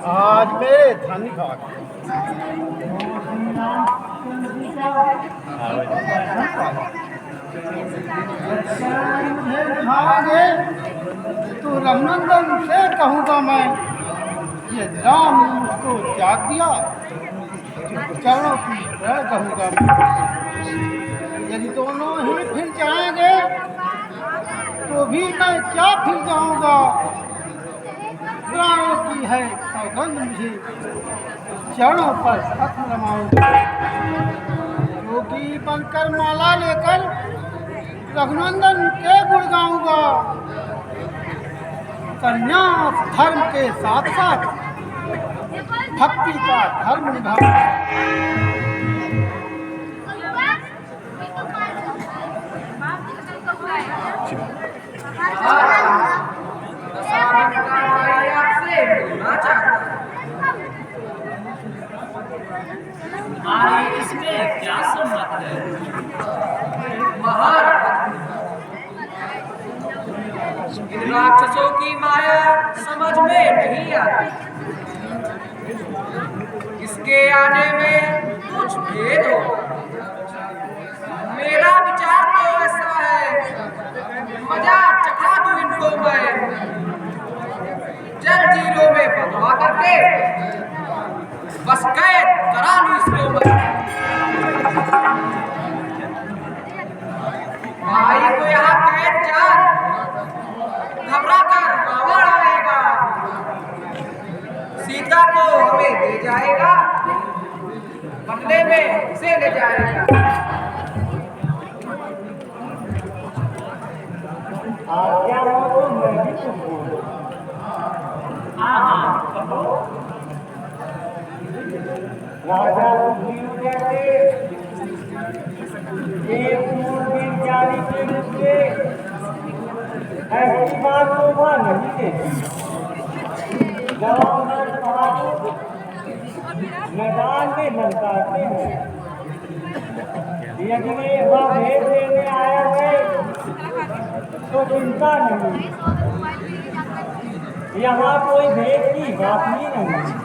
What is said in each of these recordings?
आज मेरे धन भाग भागे तो रघुनंदन से कहूँगा मैं, ये राम ने मुझको त्याग दिया, चरणों की शरण कहूँगा मैं। यदि दोनों ही फिर जाएंगे तो भी मैं क्या फिर जाऊँगा। प्राणों की है सौगंध मुझे, चरणों पर हाथ रमाऊंगा। योगी बनकर माला लेकर रघुनंदन के गुण गाऊंगा। संन्यास धर्म के साथ साथ भक्ति का धर्म निभाऊंगा। तुम्हारी इसमें क्या सम्मत है? इन राक्षसों की माया समझ में नहीं आती। इसके आने में कुछ भेद हो। मेरा विचार तो ऐसा है, मजा चखा दूं इनको मैं, जल जीरो में बंधवा करके बस कैद करा लूं इसको मैं। भाई को यहाँ कैद जान, घबरा कर रावण आएगा, सीता को हमें दे जाएगा, बदले में उसे ले जाएगा। आज्ञा हो तो मैं भी कुछ बोलूं। हाँ कहो। राजा सुग्रीव कहते एक मूर्ति जाने के मुझे ऐसी बात तो वह नहीं देती। जवान बहादुर मैदान में ललकारते हैं। यदि वे वह भेद लेने आए हुए तो चिंता नहीं, यहाँ कोई भेद की बात ही नहीं।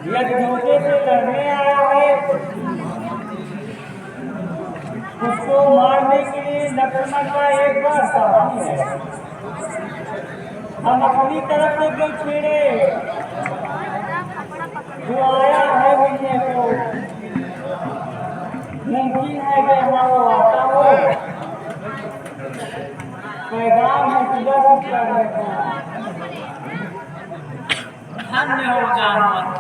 यदि धोखे से लड़ने आया है उसको मारने के लिए लक्ष्मण का एक बार साथी है। हम अपनी तरफ से जो छेड़े जो आया है मिलने को, मुमकिन है कि वहाँ वो आता हो, पैगाम है सुबह करने का। धन्य हो जामवंत,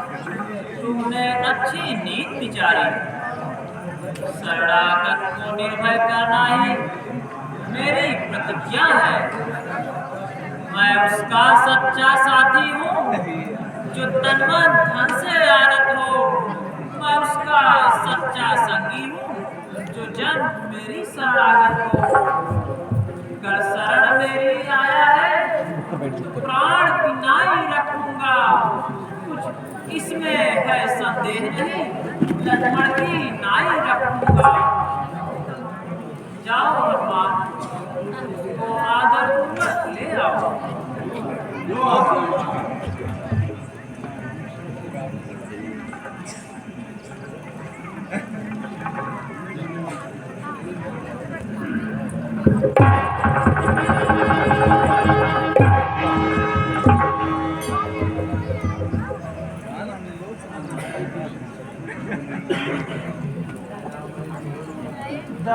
तुमने अच्छी नीति विचारी। शरणागत को निर्भय करना ही मेरी प्रतिज्ञा है। मैं उसका सच्चा साथी हूँ जो तन मन धन से आनंद हो। मैं उसका सच्चा संगी हूँ जो जन मेरी शरणागत हो। कर शरण मेरी आया है, प्राण की नाई रखूंगा। कुछ इसमें है संदेह नहीं, लक्ष्मण की नाई रखूंगा। जाओ हनुमान, उसको आदर पूर्वक ले आओ।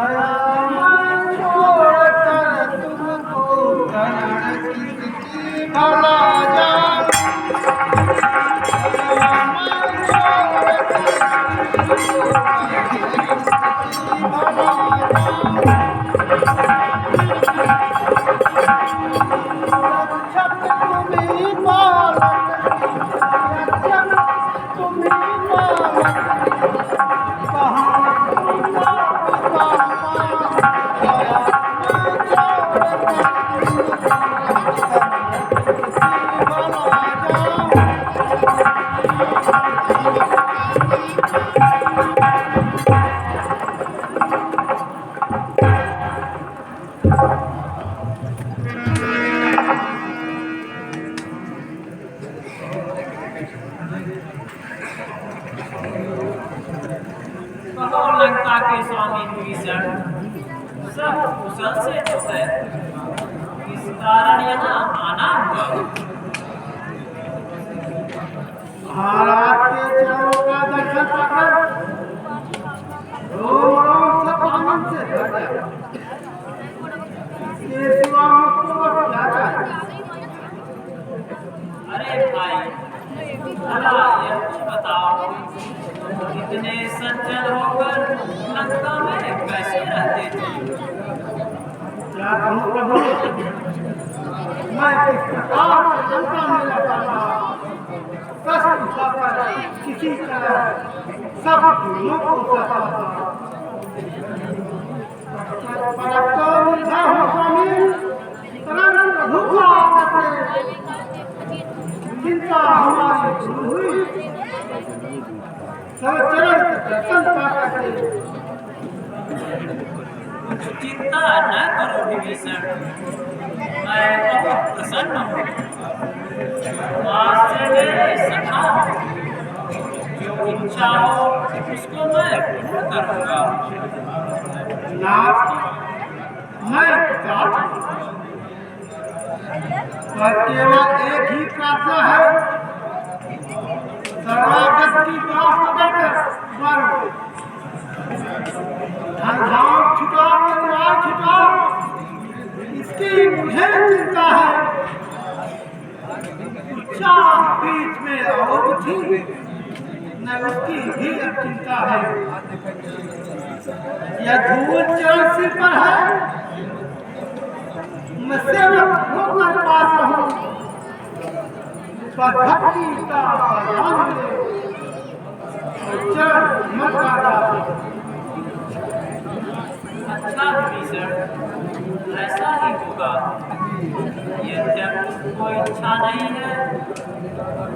कहाँ आपके स्वामी विभीषण सब कुशल से तो है, इस कारण यहाँ आना हुआ। महाराज के चरणों का दर्शन पाकर रोम रोम सब आनंद से भर गया। इसके सिवा मुझको और क्या चाहिए? अरे भाई, भला यह तो बताओ, इतने सज्जन होकर लंका में कैसे रहते थे? क्या कहूँ प्रभु, मैं किस प्रकार से लंका में रहता था, कष्ट उठाकर किसी तरह सब दुनिया को सहता था। पर अब तो मुझे हो स्वामी, तुरंत प्रभु को आकर चिंता हमारी दूर हुई। सब चरण के दर्शन पाकर कुछ चिंता न करो विभीषण, मैं बहुत प्रसन्न हूँ। आज से मेरे सखा जो इच्छा हो उसको मैं पूर्ण करूँगा। नाथ, मैं पर केवल एक ही प्रार्थना है, शरणागत की बात पकड़कर मारो। धन छुटा, परिवार छुटा, इसकी मुझे चिंता है। इच्छा बीच में और थी, न उसकी भी अब चिंता है। यह धूल चरण सिर पर है, मैं सेवक होकर पास रहूं, पर भक्ति का प्रधान दे और चरण मत काटा। अच्छा विभीषण, ऐसा ही होगा। यद्यपि तुमको इच्छा नहीं है,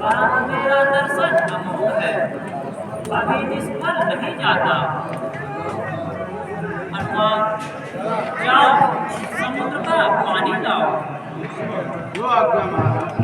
परंतु मेरा दर्शन अमोघ है, अभी निष्फल नहीं जाता। हनुमान, जाओ समुद्र का पानी लाओ। जो आज्ञा महाराज।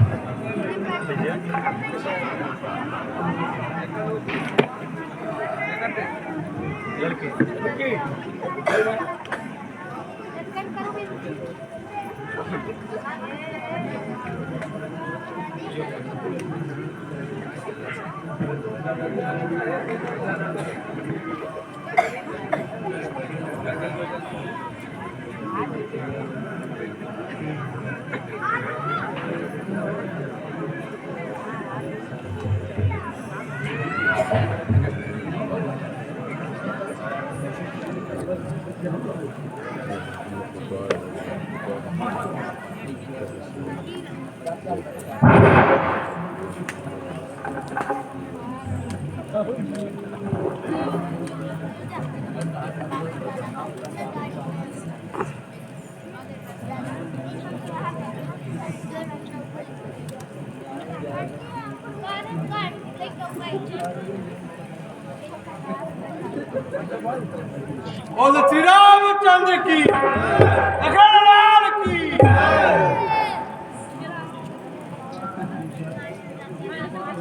बोल श्री रामचंद्र की, लखन लाल की।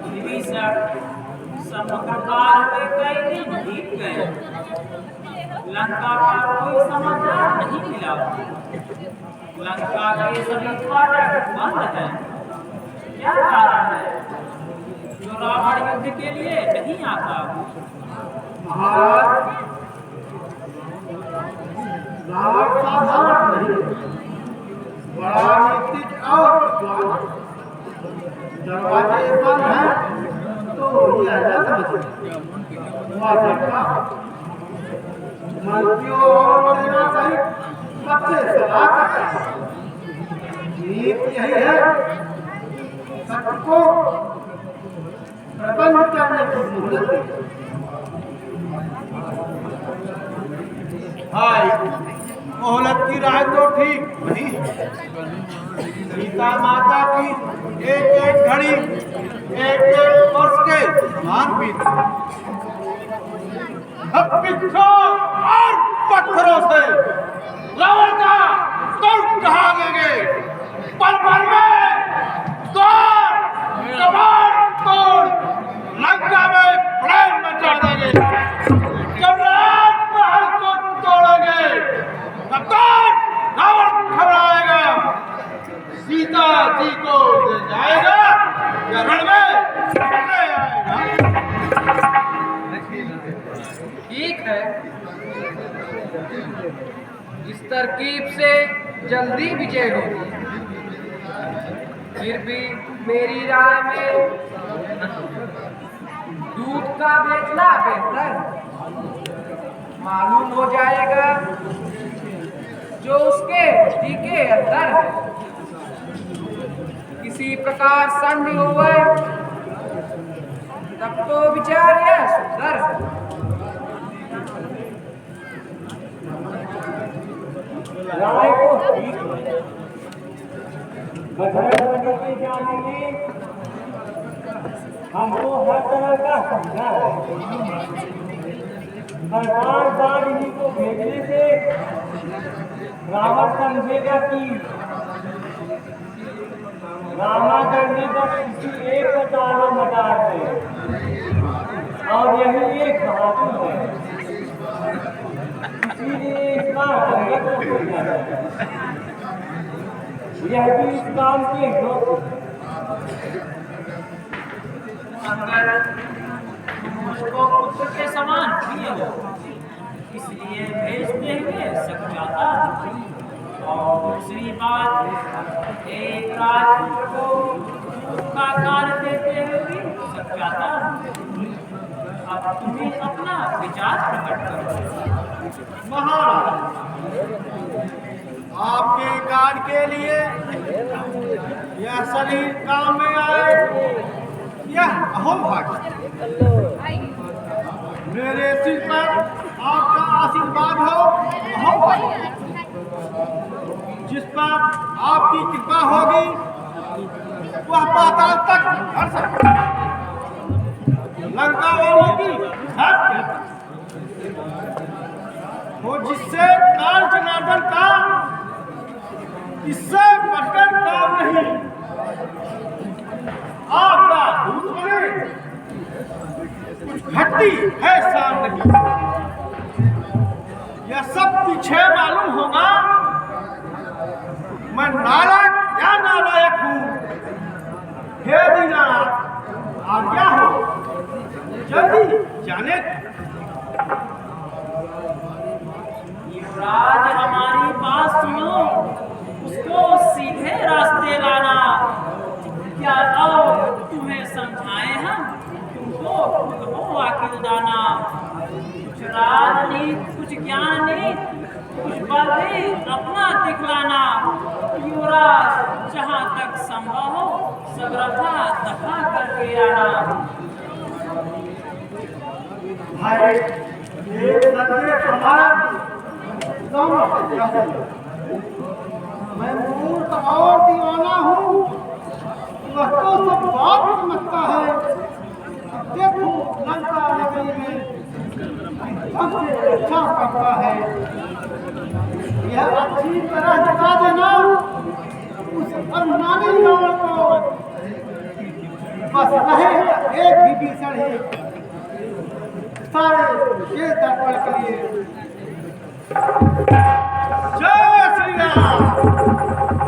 विभीषण, समुद्र पार में कई दिन बीत गए, लंका का कोई समाचार नहीं मिला। लंका के सभी फाटक बंद हैं। क्या कारण है जो रावण युद्ध के लिए नहीं आता? महाराज, रावण साधारण नहीं, बड़ा नीतिक और विद्वान। दरवाजे बंद हैं तो यह जन्म हुआ करता। मंत्रियों और सेना सहित सबसे सलाह करता है। नीति यही है, सबको प्रबंध करने की मोहलत। हाय, मोहलत की राय तो ठीक नहीं है। सीता माता की एक एक घड़ी एक एक वर्ष के समान बीती। अब पिछों और पत्थरों से रावण का तुम कहाँ लेंगे? पल भर में तोड़ कबाड़ तोड़ लंका में प्रलय मचा देंगे। जब रात महल तरकीब से जल्दी विजय होगी। फिर भी मेरी राय में दूध का बेचना बेहतर मालूम हो जाएगा जो उसके टीके अंदर है। किसी प्रकार संधि हुए तब तो विचार यह सुंदर है। राय को ठीक करके जाने में हमको हर तरह का समझा है। सरकार बार इन्हीं को भेजने से रावण समझेगा कि रामा करने पर किसी एक का ताला मटार है और यही एक बहादुर है, इसीलिए इसका संगत हो जाता है। यह भी इस काम के योग्य अगर तुम मुझको पुत्र के समान प्रिय हो, इसलिए भेजते हुए सक जाता। और दूसरी बात, एक राजपुत्र को का कार्य देते हुए भी सक जाता। अब तुम्हें अपना विचार प्रकट करो। महाराज, आपके कार्य के लिए यह शरीर काम में आए, यह अहोभाग्य। मेरे सिर पर आपका आशीर्वाद हो, अहोभाग्य। जिस पर आपकी कृपा होगी वह पाताल तक भर सकता, लंका वालों की धरती हो, जिससे काल जनार्दन का इससे बढ़कर काम नहीं। आपका दूत बने, कुछ घटती है सामने। यह सब पीछे मालूम होगा मैं नालायक या नालायक हूँ। हे दीनानाथ, आज्ञा हो, जल्दी जाने। युवराज, हमारी बात सुनो, उसको सीधे रास्ते लाना। क्या आओ तुम्हें समझाएं हम, तुमको खुद हो आखिर दाना। कुछ राजनीति, कुछ ज्ञान नीति, कुछ बल भी अपना दिखलाना। युवराज, जहाँ तक संभव हो सब रफा दफा करके आना। भाई, एक सत्य समान मैं मूर्ख और दीवाना हूँ, वह तो सब बात समझता है। देखो लंका नगरी में सबसे अच्छा करता है। यह अच्छी तरह जता देना उस अभिमानी रावण को। बस रहे एक विभीषण ही सारे ये दर्पण के लिए। जय श्री राम।